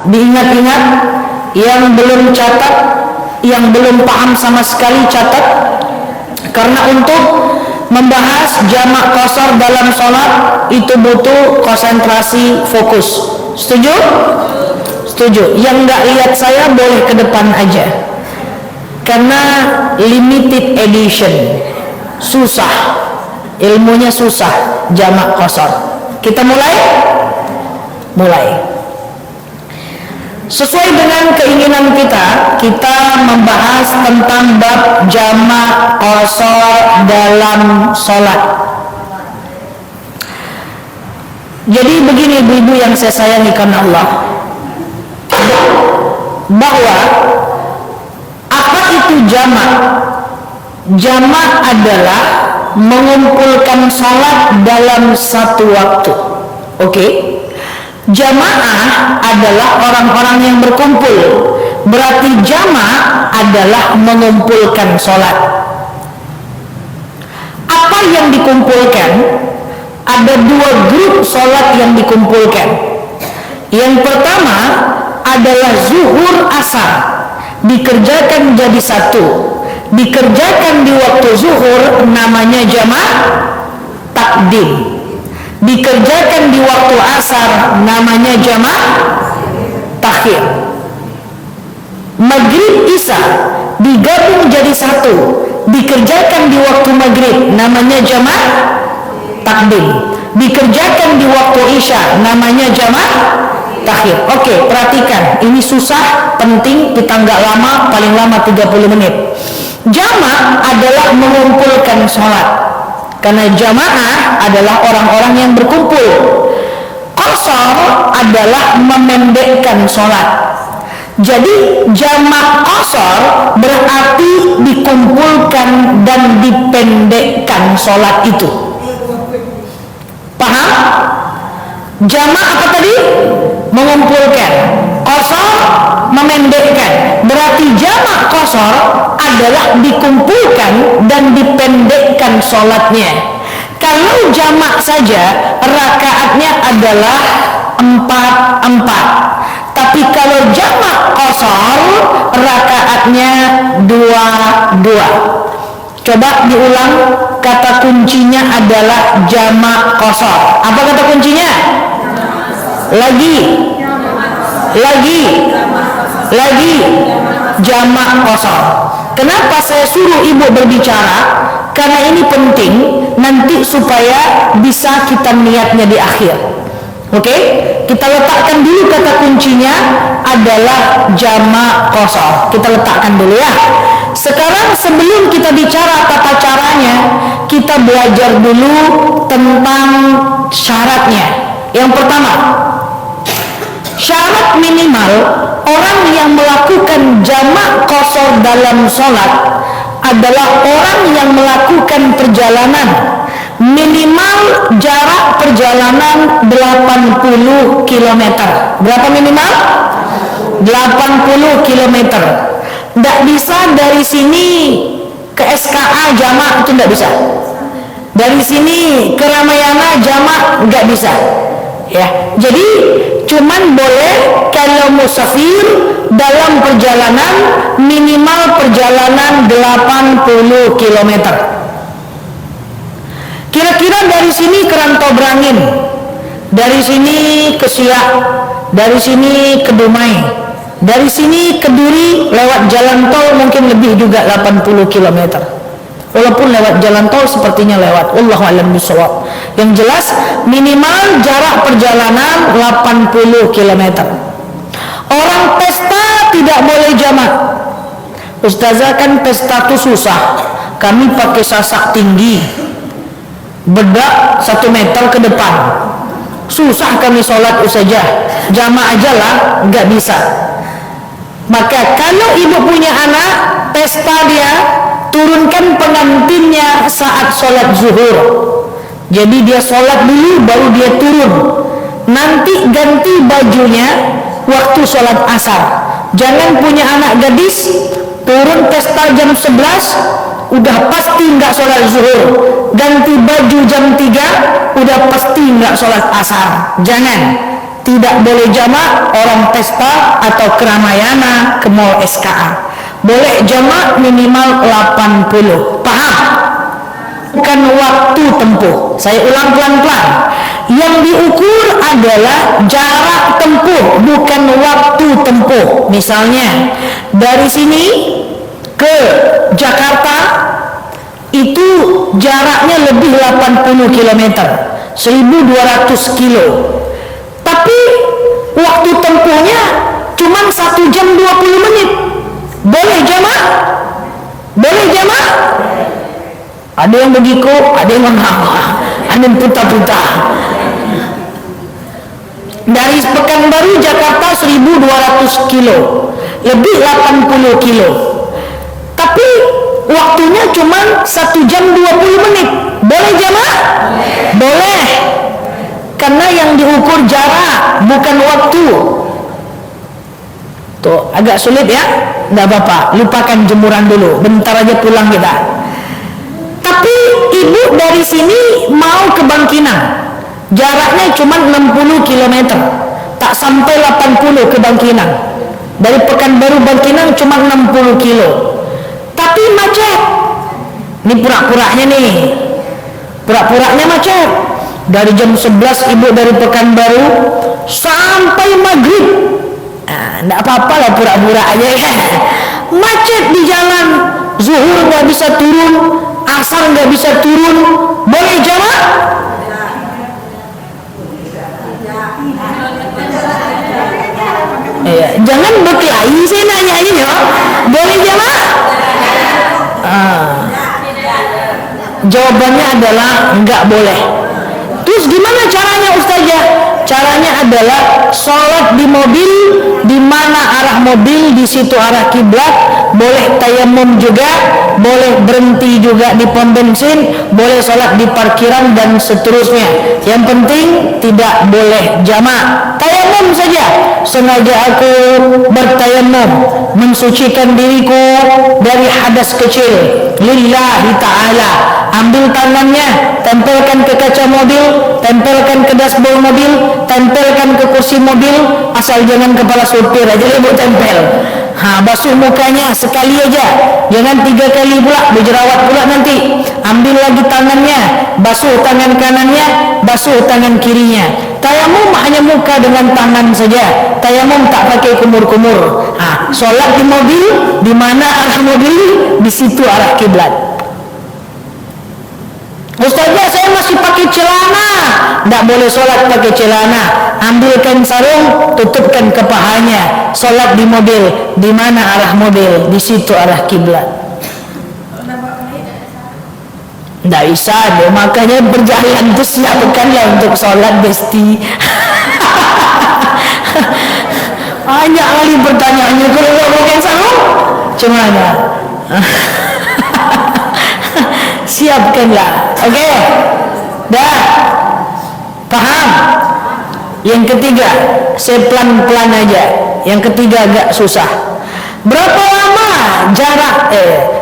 diingat-ingat. Yang belum catat, yang belum paham sama sekali catat, karena untuk membahas jamak qasar dalam sholat itu butuh konsentrasi, fokus. Setuju? Setuju. Yang nggak lihat saya boleh ke depan aja, karena limited edition, susah, ilmunya susah jamak qasar. Kita mulai. Sesuai dengan keinginan kita membahas tentang bab jamak qasar dalam sholat. Jadi begini ibu-ibu yang saya sayangi karena Allah, bahwa apa itu jamak? Jamak adalah mengumpulkan sholat dalam satu waktu. Oke? Jamaah adalah orang-orang yang berkumpul. Berarti jamak adalah mengumpulkan sholat. Apa yang dikumpulkan? Ada dua grup sholat yang dikumpulkan. Yang pertama adalah zuhur asar, dikerjakan jadi satu, dikerjakan di waktu zuhur, namanya jamak takdim. Dikerjakan di waktu asar, namanya jamak takhir. Maghrib isya digabung jadi satu, dikerjakan di waktu maghrib, namanya jamak takdim. Dikerjakan di waktu isya, namanya jamak takhir. Oke, perhatikan, ini susah, penting, kita nggak lama, paling lama 30 menit. Jamak adalah mengumpulkan sholat, karena jamaah adalah orang-orang yang berkumpul. Qasar adalah memendekkan sholat. Jadi jamak qasar berarti dikumpulkan dan dipendekkan sholat itu. Paham? Jamak apa tadi? Mengumpulkan. Qasar memendekkan. Berarti jamak qasar adalah dikumpulkan dan dipendekkan sholatnya. Kalau jamak saja rakaatnya adalah 4-4, tapi kalau jamak qasar rakaatnya 2-2. Coba diulang, kata kuncinya adalah jamak qasar. Apa kata kuncinya? Lagi jamak qasar. Kenapa saya suruh ibu berbicara? Karena ini penting nanti supaya bisa kita niatnya di akhir. Oke? Kita letakkan dulu kata kuncinya adalah jamak qasar. Kita letakkan dulu ya. Sekarang sebelum kita bicara tata caranya, kita belajar dulu tentang syaratnya. Yang pertama, syarat minimal orang yang melakukan jamak qasar dalam sholat adalah orang yang melakukan perjalanan minimal jarak perjalanan 80 km. Berapa minimal? 80 km. Tidak bisa dari sini ke SKA jamak, itu tidak bisa. Dari sini ke Ramayana jamak nggak bisa. Ya, jadi cuman boleh kalau musafir dalam perjalanan minimal perjalanan 80 km. Kira-kira dari sini ke Rantau Brangin, dari sini ke Siak, dari sini ke Dumai, dari sini ke Duri lewat jalan tol mungkin lebih juga 80 km. Walaupun lewat jalan tol sepertinya lewat, wallahu a'lam bishawab. Yang jelas minimal jarak perjalanan 80 km. Orang pesta tidak boleh jamak. Ustazah, kan pesta itu susah, kami pakai sasak tinggi, bedak 1 meter ke depan, susah kami sholat ustazah, jamak aja lah, nggak bisa. Maka kalau ibu punya anak pesta, dia turunkan pengantinnya saat sholat zuhur. Jadi dia sholat dulu baru dia turun. Nanti ganti bajunya waktu sholat asar. Jangan punya anak gadis turun pesta jam 11 udah pasti nggak sholat zuhur. Ganti baju jam 3 udah pasti nggak sholat asar. Jangan. Tidak boleh jamak orang pesta atau keramayana ke mall SKA. Boleh jamak minimal 80. Paham? Bukan waktu tempuh. Saya ulang pelan-pelan. Yang diukur adalah jarak tempuh, bukan waktu tempuh. Misalnya dari sini ke Jakarta itu jaraknya lebih 80 km, 1200 kilo. Tapi waktu tempuhnya cuma 1 jam 20 menit. Boleh jamak? Boleh jamak? Ada yang begitu, ada yang mengalah, ada yang putar-putar. Dari Pekanbaru Jakarta 1200 kilo, lebih 80 kilo. Tapi waktunya cuma 1 jam 20 menit. Boleh jamak? Boleh. Karena yang diukur jarak, bukan waktu. Tuh, agak sulit ya? Nggak apa-apa, lupakan jemuran dulu. Bentar aja pulang kita. Tapi ibu dari sini mau ke Bangkinang. Jaraknya cuma 60 km. Tak sampai 80 ke Bangkinang. Dari Pekanbaru Bangkinang cuma 60 kilo. Tapi macet. Ini pura-puranya nih. Pura-puranya macet. Dari jam 11 ibu dari Pekanbaru sampai maghrib. Nah, enggak apa-apa lah pura-pura aja ya. Macet di jalan. Zuhur nggak bisa turun, asar nggak bisa turun. Boleh jamak? Ya, jangan berkelahi, saya nanya aja ya. Boleh jamak? Jawabannya adalah enggak boleh. Terus gimana caranya Ustazah? Caranya adalah sholat di mobil, di mana arah mobil di situ arah kiblat. Boleh tayamum juga, boleh berhenti juga di pom bensin, boleh sholat di parkiran dan seterusnya. Yang penting tidak boleh jamak. Tayamum saja. Sengaja aku bertayamum, mensucikan diriku dari hadas kecil lillahi ta'ala. Ambil tangannya, tempelkan ke kaca mobil, tempelkan ke dashboard mobil, tempelkan ke kursi mobil, asal jangan kepala supir aja ibu tempel. Basuh mukanya sekali aja, jangan 3 kali pula, berjerawat pula nanti. Ambil lagi tangannya, basuh tangan kanannya, basuh tangan kirinya. Tayamum hanya muka dengan tangan saja. Tayamum tak pakai kumur-kumur. Sholat di mobil, di mana arah mobil, di situ arah kiblat. Ustazah, saya masih pakai celana. Tidak boleh sholat pakai celana. Ambilkan sarung, tutupkan ke pahanya. Sholat di mobil, di mana arah mobil, di situ arah kiblat. Tidak bisa, makanya berjalan itu siapkanlah untuk sholat besti. Banyak kali pertanyaannya, kalau nggak pakai sarung, gimana? Siapkanlah. Oke, dah paham. Yang ketiga, saya pelan-pelan aja. Yang ketiga agak susah. Berapa lama jarak?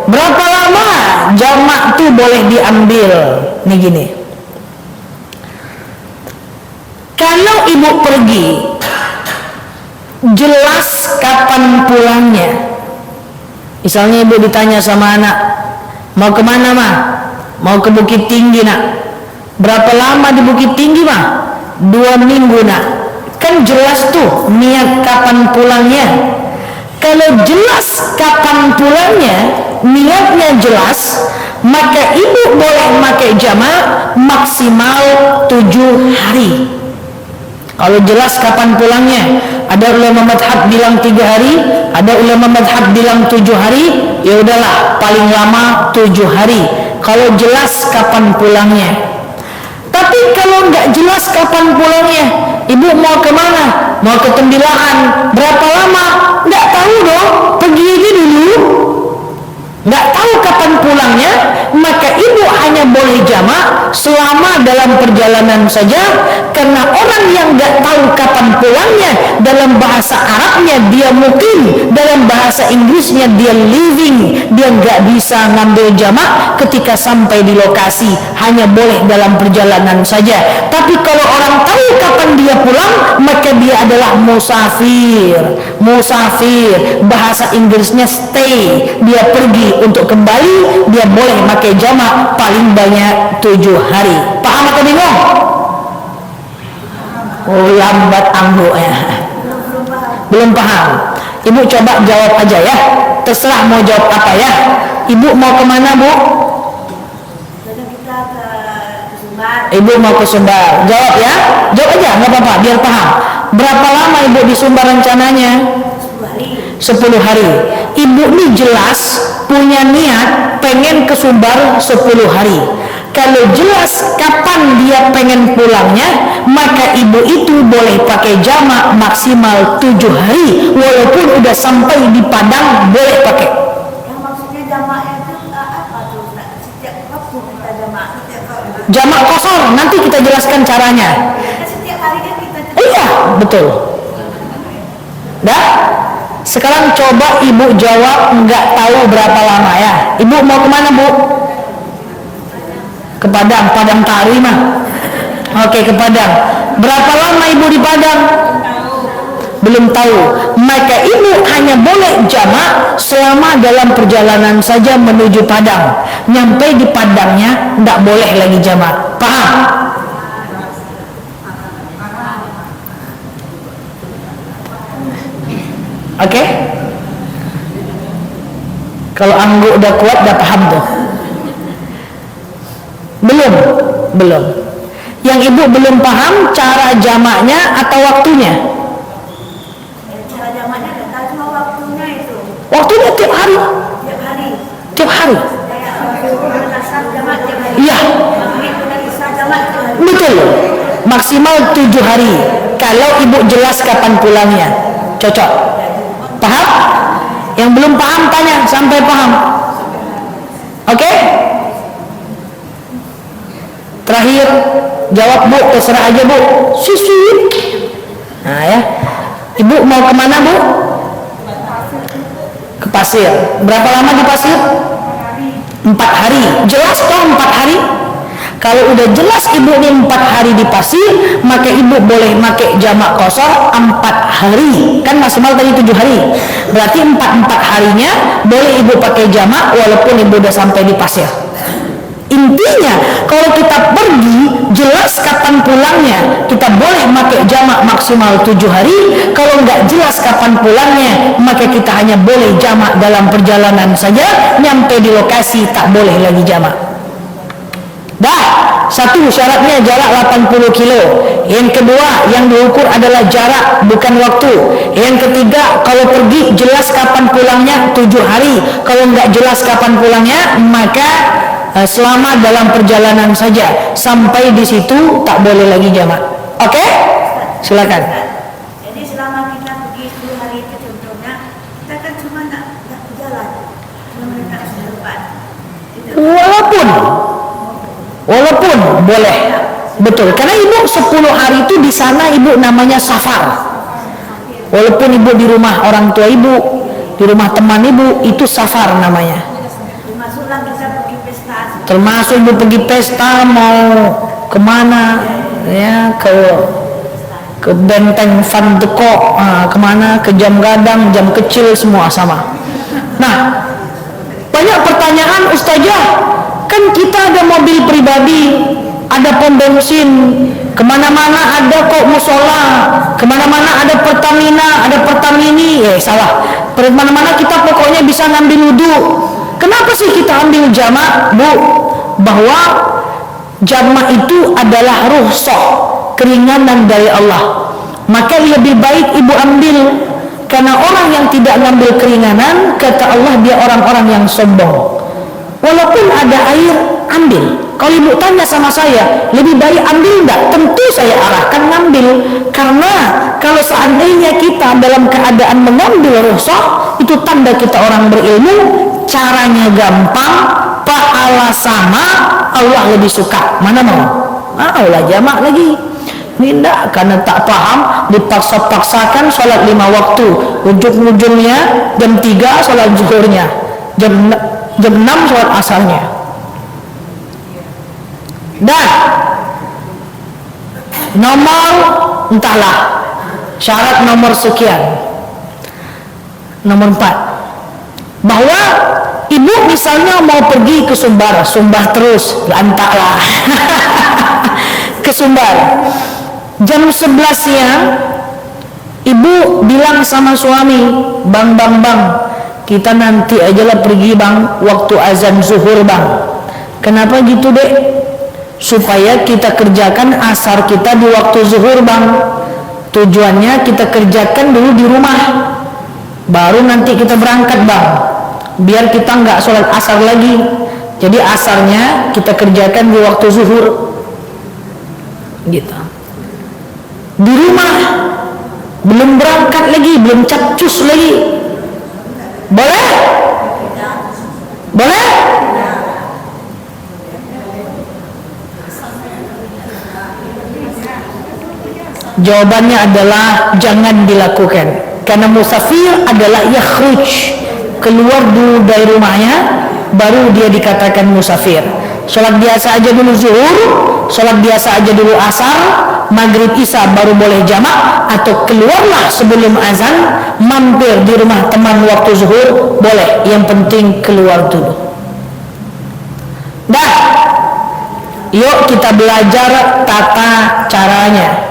Berapa lama jamak tuh boleh diambil? Nih gini. Kalau ibu pergi, jelas kapan pulangnya. Misalnya ibu ditanya sama anak, mau kemana mah? Mau ke Bukit Tinggi nak. Berapa lama di Bukit Tinggi mah? 2 minggu nak. Kan jelas tuh niat kapan pulangnya. Kalau jelas kapan pulangnya, niatnya jelas, maka ibu boleh pakai jamak maksimal 7 hari. Kalau jelas kapan pulangnya, ada ulama madhab bilang 3 hari, ada ulama madhab bilang 7 hari, ya udahlah paling lama 7 hari. Kalau jelas kapan pulangnya. Tapi kalau nggak jelas kapan pulangnya, ibu mau kemana? Mau ke Tembilahan, berapa lama? Nggak tahu dong, pergi aja dulu. Nggak tahu kapan pulangnya, maka ibu hanya boleh jamak selama dalam perjalanan saja. Karena orang yang nggak tahu kapan pulangnya, dalam bahasa Arabnya dia mukim, dalam bahasa Inggrisnya dia living, dia nggak bisa ngambil jamak ketika sampai di lokasi. hanya boleh dalam perjalanan saja. Tapi kalau orang tahu kapan dia pulang, maka dia adalah musafir. Musafir, bahasa Inggrisnya stay. Dia pergi untuk kembali, dia boleh pakai jamak paling banyak 7 hari. Paham atau bingung? Oh, lambat ambo ya. Belum paham. Ibu coba jawab aja ya. Terserah mau jawab apa ya. Ibu mau kemana, Bu? Ibu mau ke Sumbar. Jawab ya. Jawab aja, nggak apa-apa, biar paham. Berapa lama Ibu di Sumbar rencananya? 10 hari. Ibu nih jelas punya niat pengen ke Sumbar 10 hari. Kalau jelas kapan dia pengen pulangnya, maka ibu itu boleh pakai jamak maksimal 7 hari. Walaupun udah sampai di Padang, boleh pakai. Yang maksudnya jamaknya itu apa tuh? Setiap waktu kita jamak. Jamak kosor, nanti kita jelaskan caranya. Setiap hari kan kita Iya, betul. Dah? Sekarang coba ibu jawab nggak tahu berapa lama ya. Ibu mau kemana, Bu? Ke Padang, Padang Tari mah. Oke, ke Padang. Berapa lama ibu di Padang? Belum tahu. Maka ibu hanya boleh jamak selama dalam perjalanan saja menuju Padang. Nyampe di Padangnya tidak boleh lagi jamak. Paham? Oke? Kalau anggu udah kuat, udah paham tuh. Belum. Yang ibu belum paham cara jamaknya atau waktunya? cara jamaknya nggak tahu, cuma waktunya itu. Waktunya tiap hari. Tiap hari. Tiap hari. Kayak asar jamak tiap hari. Iya. Maghrib dan isya jamak tiap hari. Betul. Maksimal 7 hari. Kalau ibu jelas kapan pulangnya. Cocok. Paham? Yang belum paham tanya sampai paham. Oke? Terakhir, jawab Bu, terserah aja Bu. Sisi. Nah ya. Ibu mau kemana Bu? Ke pasir. Berapa lama di pasir? 4 hari. Jelas toh 4 hari? Kalau udah jelas ibu ini 4 hari di pasir, maka ibu boleh pakai jamak kosor 4 hari. Kan maksimal tadi 7 hari. Berarti 4 harinya boleh ibu pakai jamak walaupun ibu udah sampai di pasir. Intinya, kalau kita pergi jelas kapan pulangnya, kita boleh pakai jamak maksimal 7 hari. Kalau nggak jelas kapan pulangnya, maka kita hanya boleh jamak dalam perjalanan saja. Nyampe di lokasi tak boleh lagi jamak. Dah, satu syaratnya jarak 80 kilo. Yang kedua, yang diukur adalah jarak, bukan waktu. Yang ketiga, kalau pergi jelas kapan pulangnya 7 hari. Kalau nggak jelas kapan pulangnya, maka selama dalam perjalanan saja. Sampai di situ tak boleh lagi jamak. Oke? Silakan. Jadi selama kita pergi 10 hari itu contohnya, kita kan cuma nak jalan, cuma mereka di depan. Walaupun boleh. Betul. Karena ibu 10 hari itu di sana ibu namanya safar. Walaupun ibu di rumah orang tua ibu, di rumah teman ibu, itu safar namanya. Termasuklah bisa pergi pesta. Termasuk ibu pergi pesta, mau kemana ya, ke Benteng Van de Kock, kemana, ke Jam Gadang, Jam Kecil, semua sama. Nah, banyak pertanyaan, Ustazah, kan kita ada mobil pribadi, ada pom bensin, kemana-mana ada kok musola, kemana-mana ada Pertamina, ada Pertamini. Salah, kemana-mana kita pokoknya bisa ngambil wudhu. Kenapa sih kita ambil jamak, Bu? Bahwa jamak itu adalah rukhsah, keringanan dari Allah. Maka lebih baik ibu ambil. Karena orang yang tidak ngambil keringanan, kata Allah, dia orang-orang yang sombong. Walaupun ada air, ambil. Kalau ibu tanya sama saya, lebih baik ambil enggak? Tentu saya arahkan ngambil. Karena kalau seandainya kita dalam keadaan mengambil rukhsah, itu tanda kita orang berilmu, caranya gampang, pahala sama, Allah lebih suka. Mana mau? Lah jamak lagi. Ini enggak, karena tak paham, dipaksa-paksakan sholat 5 waktu. Ujung-ujungnya jam 3 sholat zuhurnya, jam 6 sholat asarnya. Dan nomor, entahlah, syarat nomor sekian, nomor 4, bahwa ibu misalnya mau pergi ke Sumbar terus, entahlah ke Sumbar, jam 11 siang ibu bilang sama suami, bang, kita nanti ajalah pergi bang, waktu azan zuhur bang. Kenapa gitu dek? Supaya kita kerjakan asar kita di waktu zuhur bang. Tujuannya kita kerjakan dulu di rumah, baru nanti kita berangkat bang, biar kita nggak sholat asar lagi. Jadi asarnya kita kerjakan di waktu zuhur gitu. Di rumah belum berangkat lagi, belum capcus lagi, boleh? Boleh? Jawabannya adalah jangan dilakukan, karena musafir adalah yakhruj, keluar dulu dari rumahnya baru dia dikatakan musafir. Sholat biasa aja dulu zuhur, sholat biasa aja dulu asar, maghrib isya baru boleh jamak, atau keluarlah sebelum azan, mampir di rumah teman waktu zuhur boleh, yang penting keluar dulu. Dah, yuk kita belajar tata caranya.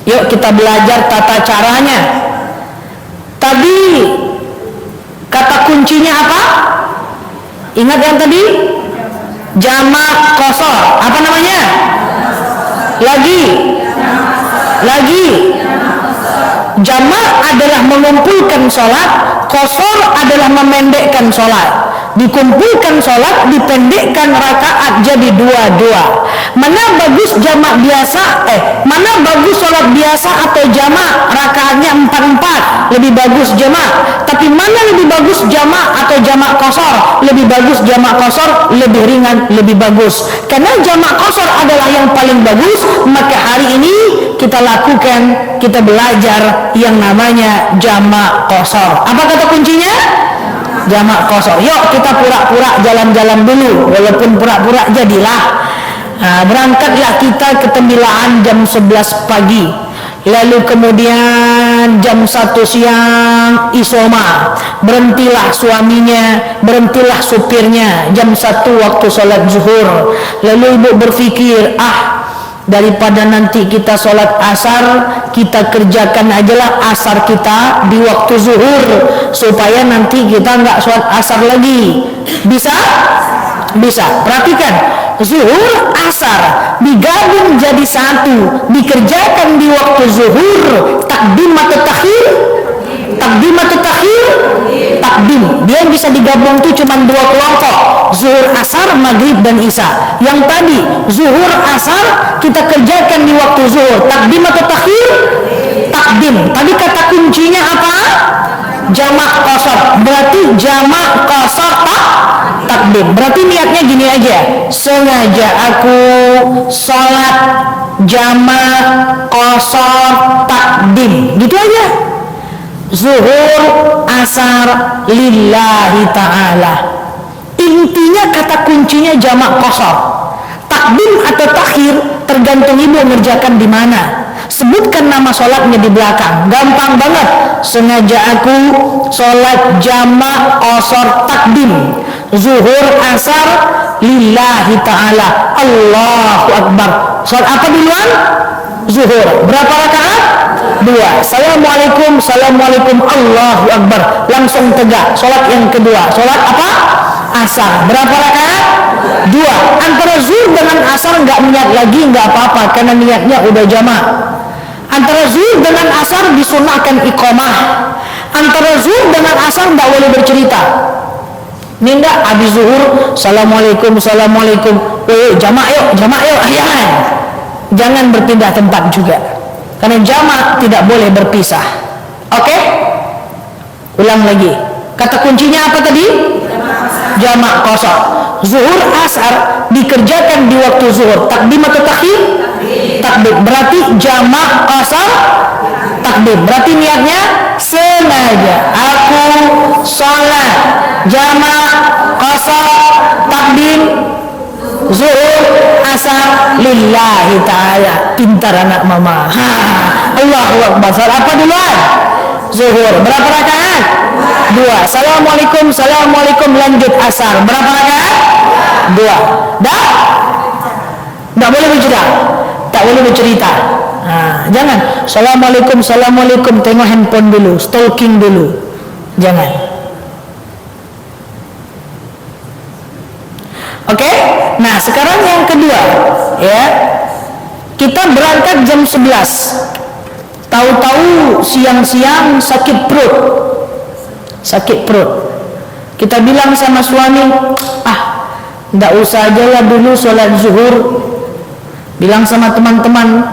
Yuk kita belajar tata caranya. Tadi kata kuncinya apa? Ingat yang tadi? Jamak qasar. Apa namanya? Lagi. Jamak adalah mengumpulkan sholat, qasar adalah memendekkan sholat. Dikumpulkan sholat, dipendekkan rakaat jadi 2-2. Mana bagus jamak biasa? Mana bagus sholat biasa atau jamak? Rakaatnya 4-4, lebih bagus jamak. Tapi mana lebih bagus jamak atau jamak qasar? Lebih bagus jamak qasar, lebih ringan, lebih bagus. Karena jamak qasar adalah yang paling bagus, maka hari ini kita lakukan, kita belajar yang namanya jamak qasar. Apa kata kuncinya? Jamak qasar. Yuk kita pura-pura jalan-jalan dulu, walaupun pura-pura jadilah. Berangkatlah kita ke Tembilaan jam 11 pagi, lalu kemudian jam 1 siang isoma, berhentilah suaminya, berhentilah supirnya, jam 1 waktu sholat zuhur. Lalu ibu berpikir, daripada nanti kita sholat asar, kita kerjakan ajalah asar kita di waktu zuhur, supaya nanti kita nggak sholat asar lagi. Bisa? Bisa. Perhatikan, zuhur asar digabung jadi satu, dikerjakan di waktu zuhur. Takdim atau takhir? Takdim atau takhir? Takdim. Dia bisa digabung tuh cuma 2 kelompok, zuhur asar, maghrib dan isya. Yang tadi zuhur asar kita kerjakan di waktu zuhur. Takdim atau takhir? Takdim. Tadi kata kuncinya apa? Jamak qasar. Berarti jamak qasar takdim. Berarti niatnya gini aja, sengaja aku sholat jamak qasar takdim, gitu aja. Zuhur asar lillahi ta'ala. Intinya kata kuncinya jamak qasar. Takdim atau takhir tergantung ibu mengerjakan di mana. Sebutkan nama sholatnya di belakang, gampang banget. Sengaja aku sholat jamak qasar takdim, zuhur asar lillahi ta'ala, Allahu akbar. Sholat apa duluan? Zuhur. Berapa rakaat? 2. Assalamualaikum, Allahu akbar, langsung tegak. Sholat yang kedua, sholat apa? Asar. Berapa rakaat? 2. Antara zuhur dengan asar nggak niat lagi, nggak apa-apa, karena niatnya udah jamak. Antara zuhur dengan asar disunahkan iqamah. Antara zuhur dengan asar nggak boleh bercerita. Ini enggak, habis zuhur assalamualaikum, jamak yuk, jangan berpindah tempat juga, karena jamak tidak boleh berpisah. Oke? Ulang lagi, kata kuncinya apa tadi? Jamak qasar. Zuhur asar dikerjakan di waktu zuhur, takdim atau takhir? Takdim. Berarti jamak qasar takdim. Berarti niatnya sengaja aku sholat jamak qasar takdim zuhur lillahi ta'ala. Pintar anak mama. Allahu Akbar. Salat apa duluan? Zuhur. Berapa rakaat? 2. Assalamualaikum, assalamualaikum, lanjut asar. Berapa rakaat? 2. Dah? Tak boleh bercerita. Tak boleh bercerita. Jangan. Assalamualaikum, assalamualaikum, tengok handphone dulu, stalking dulu. Jangan. Oke? Nah, sekarang yang kedua, ya. Kita berangkat jam 11. Tahu-tahu siang-siang sakit perut. Sakit perut. Kita bilang sama suami, ndak usah aja lah dulu sholat zuhur. Bilang sama teman-teman,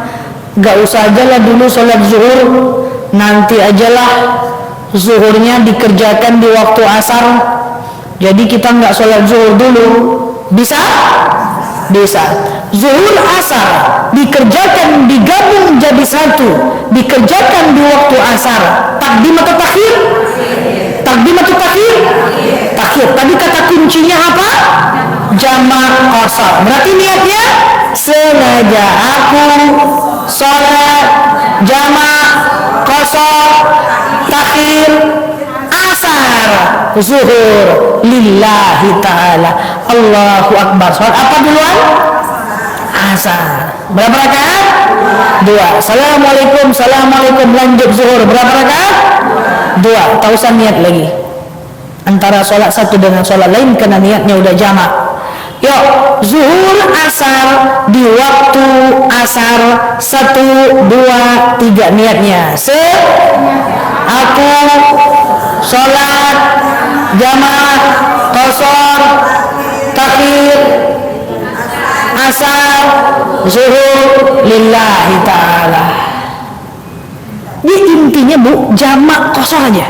nggak usah aja lah dulu sholat zuhur, nanti ajalah zuhurnya dikerjakan di waktu asar. Jadi kita nggak sholat zuhur dulu. Bisa? Bisa. Zuhur asar dikerjakan, digabung jadi satu, dikerjakan di waktu asar. Takdim atau takhir? Takdim atau takhir? Takhir. Tadi kata kuncinya apa? Jamak qasar. Berarti niatnya sengaja aku sholat jamak qasar takhir asar zuhur lillahi ta'ala. Allahu Akbar. Sholat apa duluan? Asar. Berapa rakaat? 2. Assalamualaikum, assalamualaikum, lanjut zuhur. Berapa rakaat? 2. Tak usah niat lagi antara sholat satu dengan sholat lain karena niatnya udah jamak. Yuk, zuhur asar di waktu asar 1, 2, 3 niatnya. Aku sholat jamak qasar takhir asar zuhur lillahi ta'ala. Ini intinya bu, jamak qasar aja.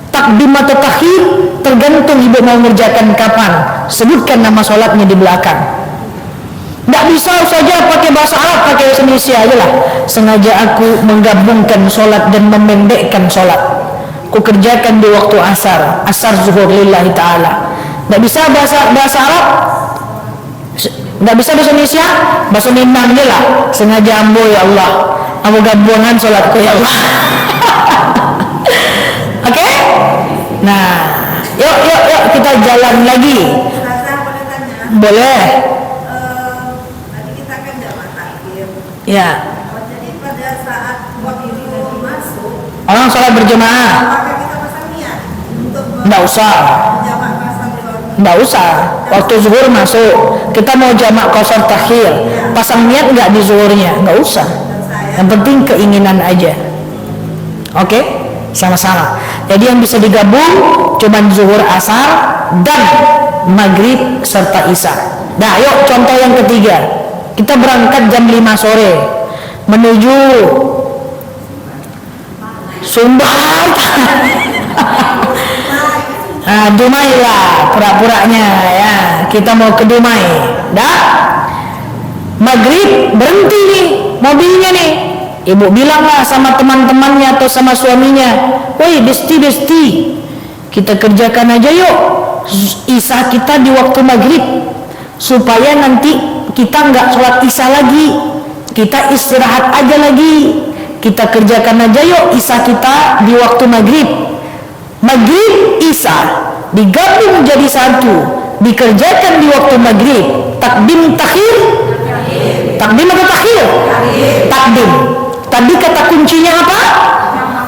Takdim atau takhir tergantung ibu mau mengerjakan kapan. Sebutkan nama sholatnya di belakang. Tidak bisa saja pakai bahasa Arab, pakai bahasa Indonesia aja lah. Sengaja aku menggabungkan sholat dan memendekkan sholat. Ku kerjakan di waktu asar, asar zuhur lillahi ta'ala. Tidak bisa bahasa Arab, tidak bisa bahasa Indonesia, bahasa Minang aja lah. Sengaja ambo ya Allah, ambo gabungan sholatku ya Allah. Oke? Nah, yuk kita jalan lagi. Boleh. Tadi kita kan jamak takhir. Ya. Jadi pada saat waktu masuk, Orang sholat berjemaah. apakah kita pasang niat untuk Nggak usah. jamak pasang di waktu? Nggak usah. Waktu zuhur masuk, kita mau jamak qasar takhir, pasang niat nggak di zuhurnya? Nggak usah. Yang penting keinginan aja. Oke? Sama-sama. Jadi yang bisa digabung cuman zuhur asar dan maghrib serta isya. Nah, yuk contoh yang ketiga. Kita berangkat jam 5 sore menuju Sumbar. Dumai lah pura-puranya ya. Kita mau ke Dumai. Dah. Maghrib berhenti nih mobilnya nih. Ibu bilanglah sama teman-temannya atau sama suaminya, woi besti, kita kerjakan aja yuk isya kita di waktu maghrib, supaya nanti kita nggak sholat isya lagi, kita istirahat aja lagi, kita kerjakan aja yuk isya kita di waktu maghrib. Maghrib isya digabung jadi satu, dikerjakan di waktu maghrib. Takdim takhir? Takdim atau takhir? Takdim. Tadi kata kuncinya apa?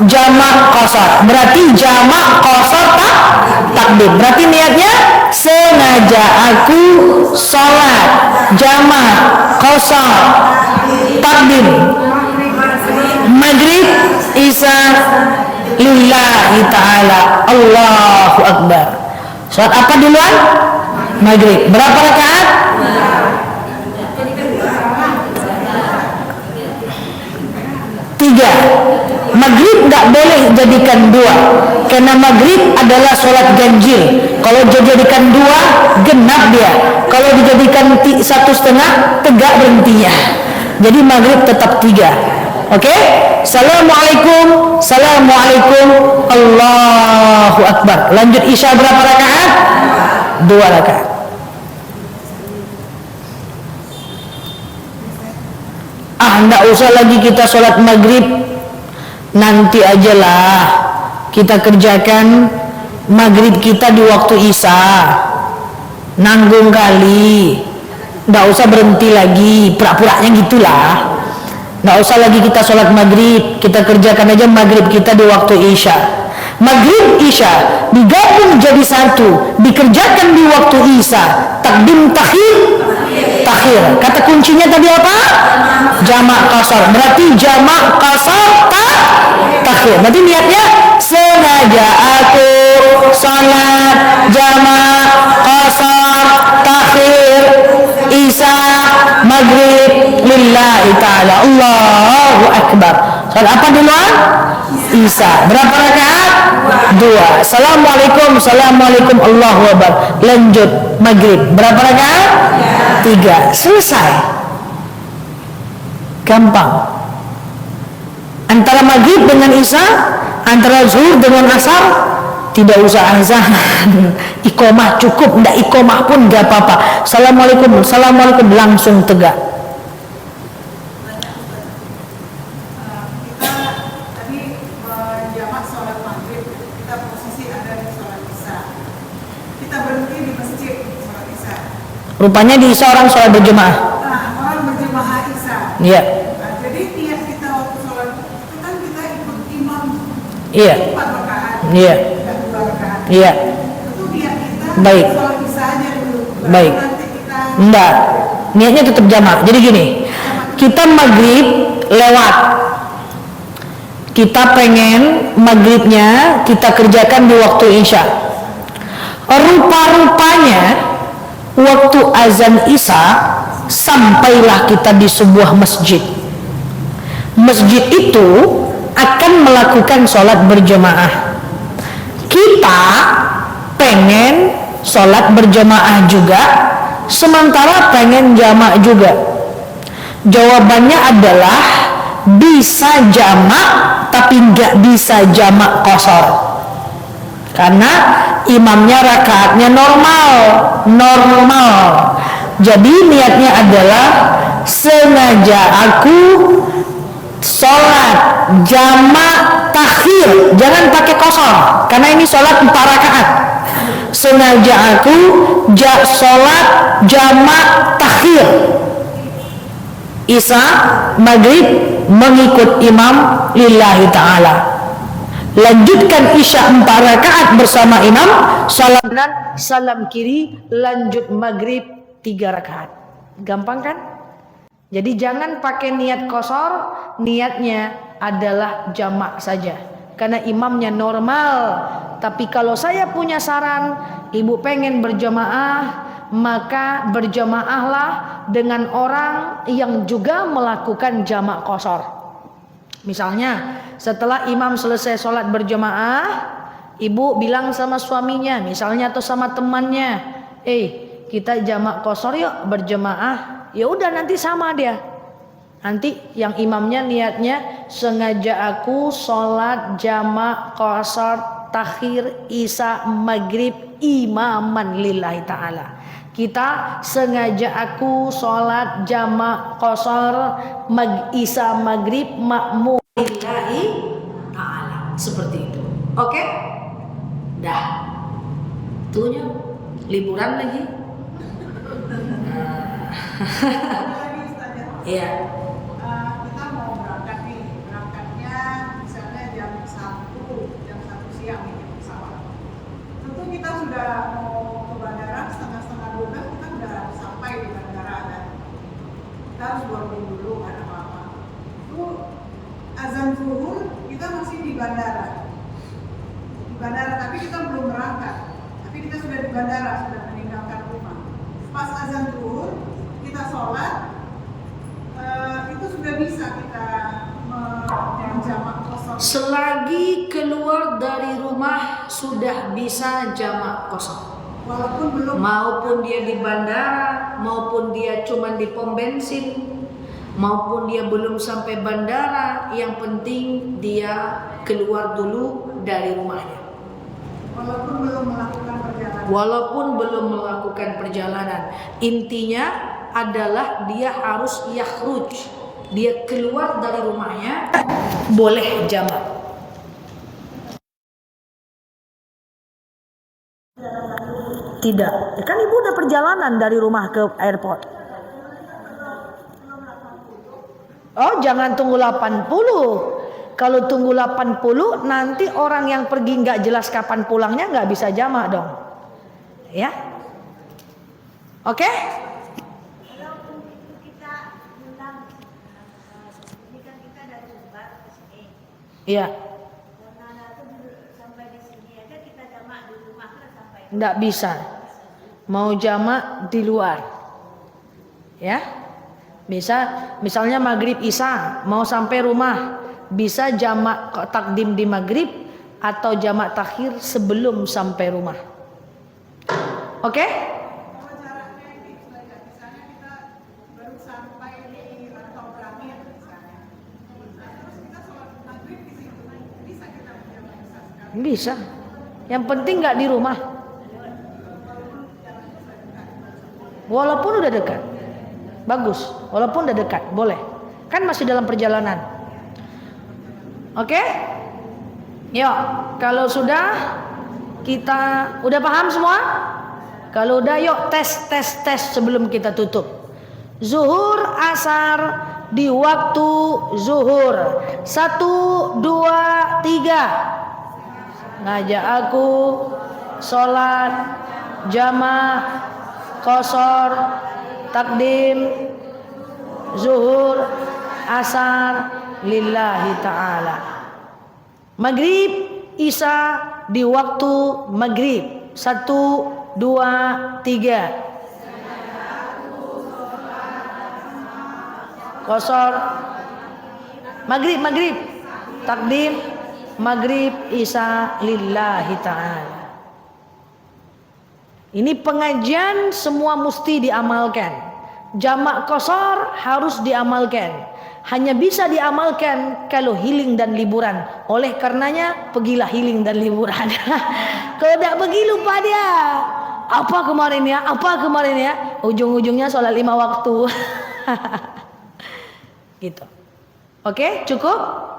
Jamak qasar. Berarti jamak qasar takdim. Berarti niatnya sengaja aku sholat jamak qasar takdim maghrib isya lillahi ta'ala. Allahu Akbar. Sholat apa duluan? Maghrib. Berapa rakaat? 3. Maghrib nggak boleh jadikan 2, karena maghrib adalah sholat ganjil. Kalau dijadikan 2 genap dia, kalau dijadikan 1,5 tegak berhentinya. Jadi maghrib tetap 3. Oke? Assalamualaikum, assalamualaikum, Allahu Akbar. Lanjut isya berapa rakaat? 2 rakaat. Nggak usah lagi kita sholat maghrib, nanti ajalah kita kerjakan maghrib kita di waktu isya, nanggung kali, nggak usah berhenti lagi, pura-puranya gitulah. Nggak usah lagi kita sholat maghrib, kita kerjakan aja maghrib kita di waktu isya. Maghrib isya digabung jadi satu, dikerjakan di waktu isya, takdim takhir. Kata kuncinya tadi apa? Jamak qasar. Berarti jamak qasar takhir. Berarti niatnya sengaja aku salat jamak qasar takhir isya maghrib lillahi ta'ala. Allahu akbar. Salat apa duluan? Isya. Berapa rakaat? 2. Assalamualaikum Allahu akbar. Lanjut maghrib. Berapa rakaat? 3. Selesai. Gampang. Antara maghrib dengan isya, antara zuhur dengan asar, tidak usah azan. Iqomah cukup, ndak iqomah pun gak apa-apa. Assalamualaikum langsung tegak. Kita tadi menjamak sholat maghrib, kita posisi ada di sholat isya. Kita berhenti di masjid sholat isya. Rupanya di isya orang sholat berjemaah. Nah, orang berjemaah isya. Iya. Nah, jadi niat kita waktu sholat itu kan kita ikut imam. Iya. 4 rakaat. Iya. Dan 2 rakaat. Iya. Itu niat kita. Baik. Sholat isya aja dulu. Baru Baik. nanti kita. Enggak. Niatnya tetap jamak. Jadi gini, kita maghrib lewat. Kita pengen maghribnya kita kerjakan di waktu isya. Rupa-rupanya waktu azan isya sampailah kita di sebuah masjid. Masjid itu akan melakukan sholat berjamaah. Kita pengen sholat berjamaah juga, sementara pengen jamak juga. Jawabannya adalah bisa jamak tapi nggak bisa jamak qasar, karena imamnya rakaatnya normal. Jadi niatnya adalah sengaja aku sholat jamak takhir, jangan pakai qasar karena ini sholat 4 rakaat. Sengaja aku sholat jamak takhir isya maghrib mengikut imam lillahi ta'ala. Lanjutkan isya 4 rakaat bersama imam, salam kanan, salam kiri, lanjut maghrib 3 rakaat. Gampang kan? Jadi jangan pakai niat qasar, niatnya adalah jamak saja karena imamnya normal. Tapi kalau saya punya saran, ibu pengen berjamaah, maka berjamaahlah dengan orang yang juga melakukan jamak qasar. Misalnya setelah imam selesai sholat berjamaah, ibu bilang sama suaminya misalnya atau sama temannya, kita jamak qasar yuk berjamaah. Ya udah nanti sama dia. Nanti yang imamnya niatnya sengaja aku sholat jamak qasar takhir isya maghrib imaman lillahi ta'ala. Kita sengaja aku sholat jamak qasar isya maghrib makmum lillahi ta'ala. Seperti itu. Oke? Dah. Tuhnya liburan lagi. Iya. Kita mau berangkat nih, berangkatnya misalnya jam 1 siang ini pesawat. Tentu kita sudah mau ke bandara setengah 12 kita sudah sampai di bandara dan kita harus boarding dulu kan apa-apa. Itu azan zuhur kita masih di bandara. Tapi kita belum berangkat. Tapi kita sudah di bandara, sudah meninggalkan rumah. Pas azan zuhur kita sholat, itu sudah bisa kita menjamak qasar. Selagi keluar dari rumah sudah bisa jamak qasar. Walaupun belum, maupun dia di bandara, maupun dia cuma di pom bensin, maupun dia belum sampai bandara, yang penting dia keluar dulu dari rumahnya. Walaupun belum melakukan perjalanan. Intinya adalah dia harus yakhruj, dia keluar dari rumahnya, boleh jamak. Tidak, kan ibu udah perjalanan dari rumah ke airport. Oh, jangan tunggu 80. Kalau tunggu 80, nanti orang yang pergi nggak jelas kapan pulangnya nggak bisa jamak dong. Ya, oke? Iya. Nggak bisa. Mau jamak di luar. Ya. Misalnya maghrib isya, mau sampai rumah, bisa jamak takdim di maghrib atau jamak takhir sebelum sampai rumah. Oke? Kalau jaraknya ini misalnya kita baru sampai di Rantau Brangin misalnya. Nah, terus kita sholat maghrib di situ. Bisa kita berjalan sekarang. Bisa. Yang penting nggak di rumah. Walaupun udah dekat. Bagus. Walaupun udah dekat, boleh. Kan masih dalam perjalanan. Oke? Yuk, kalau sudah kita udah paham semua? Kalau udah yuk tes sebelum kita tutup. Zuhur asar di waktu zuhur. 1, 2, 3. Ngajak aku sholat jamaah qashar takdim zuhur asar lillahi ta'ala. Maghrib isya di waktu maghrib. 1, 2, 3. Qashar maghrib takdim maghrib isya lillahi ta'ala. Ini pengajian semua mesti diamalkan. Jamak qashar harus diamalkan. Hanya bisa diamalkan kalau healing dan liburan. Oleh karenanya pergilah healing dan liburan. Kalau tidak pergi lupa dia. Apa kemarin ya? Ujung-ujungnya sholat 5 waktu. Gitu. Oke, cukup?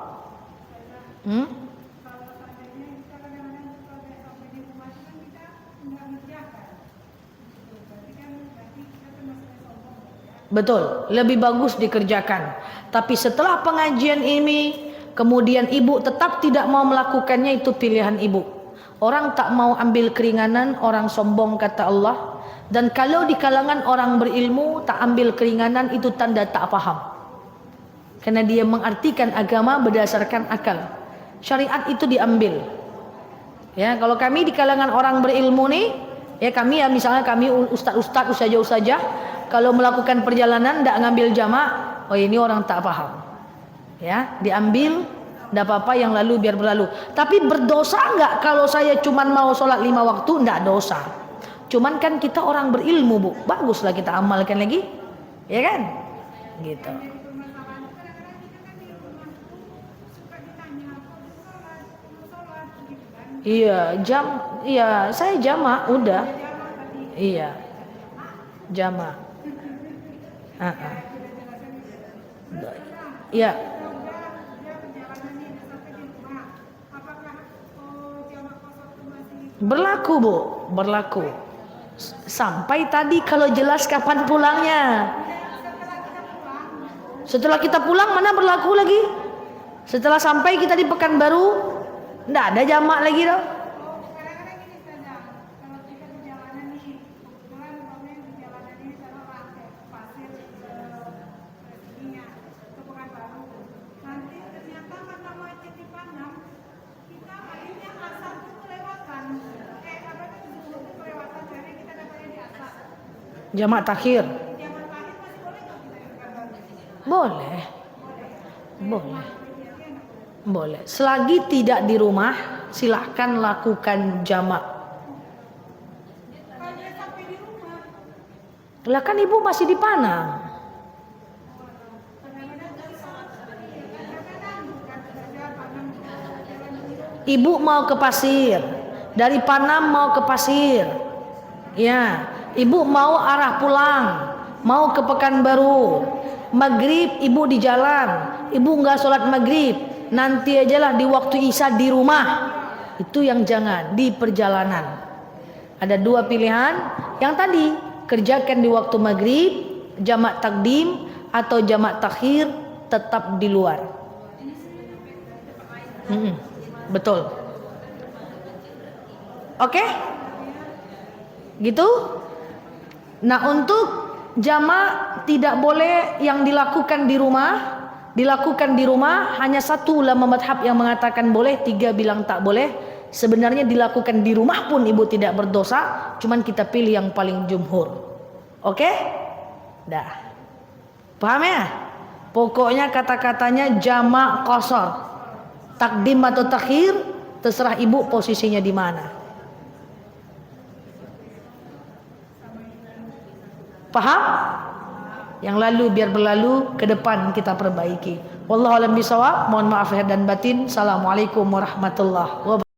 Betul, lebih bagus dikerjakan. Tapi setelah pengajian ini, kemudian ibu tetap tidak mau melakukannya, itu pilihan ibu. Orang tak mau ambil keringanan, orang sombong kata Allah. Dan kalau di kalangan orang berilmu tak ambil keringanan, itu tanda tak paham. Karena dia mengartikan agama berdasarkan akal. Syariat itu diambil. Ya, kalau kami di kalangan orang berilmu nih, ya kami ya misalnya kami ustaz-ustaz, ustazah-ustazah, kalau melakukan perjalanan tidak ngambil jamak, oh ini orang tak paham. Ya, diambil, tidak apa-apa, yang lalu biar berlalu. Tapi berdosa enggak kalau saya cuman mau sholat 5 waktu? Tidak dosa. Cuman kan kita orang berilmu, Bu. Baguslah kita amalkan lagi. Ya kan? Gitu. Iya, saya jamak udah. Iya. Jamak. Iya. Berlaku, Bu, berlaku. Sampai tadi kalau jelas kapan pulangnya. Setelah kita pulang mana berlaku lagi? Setelah sampai kita di Pekanbaru, enggak ada jamak lagi dong. Jamak takhir. Boleh. Boleh. Selagi tidak di rumah, silahkan lakukan jamak. Lah kan ibu masih di Panang. Ibu mau ke Pasir. Dari Panam mau ke Pasir. Ya. Ibu mau arah pulang, mau ke Pekanbaru. Maghrib ibu di jalan, ibu nggak sholat maghrib, nanti ajalah di waktu isya di rumah. Itu yang jangan, di perjalanan. Ada dua pilihan, yang tadi kerjakan di waktu maghrib, jamak takdim atau jamak takhir, tetap di luar. Betul. Oke? Gitu? Nah, untuk jamak tidak boleh yang dilakukan di rumah. Dilakukan di rumah hanya satu ulama madhab yang mengatakan boleh, 3 bilang tak boleh. Sebenarnya dilakukan di rumah pun ibu tidak berdosa, cuman kita pilih yang paling jumhur. Oke? Dah. Paham ya? Pokoknya kata-katanya jamak qasar. Takdim atau takhir terserah ibu posisinya di mana. Paham? Yang lalu biar berlalu, ke depan kita perbaiki. Wallahu a'lam bishawab. Mohon maaf lahir dan batin. Assalamualaikum warahmatullahi wabarakatuh.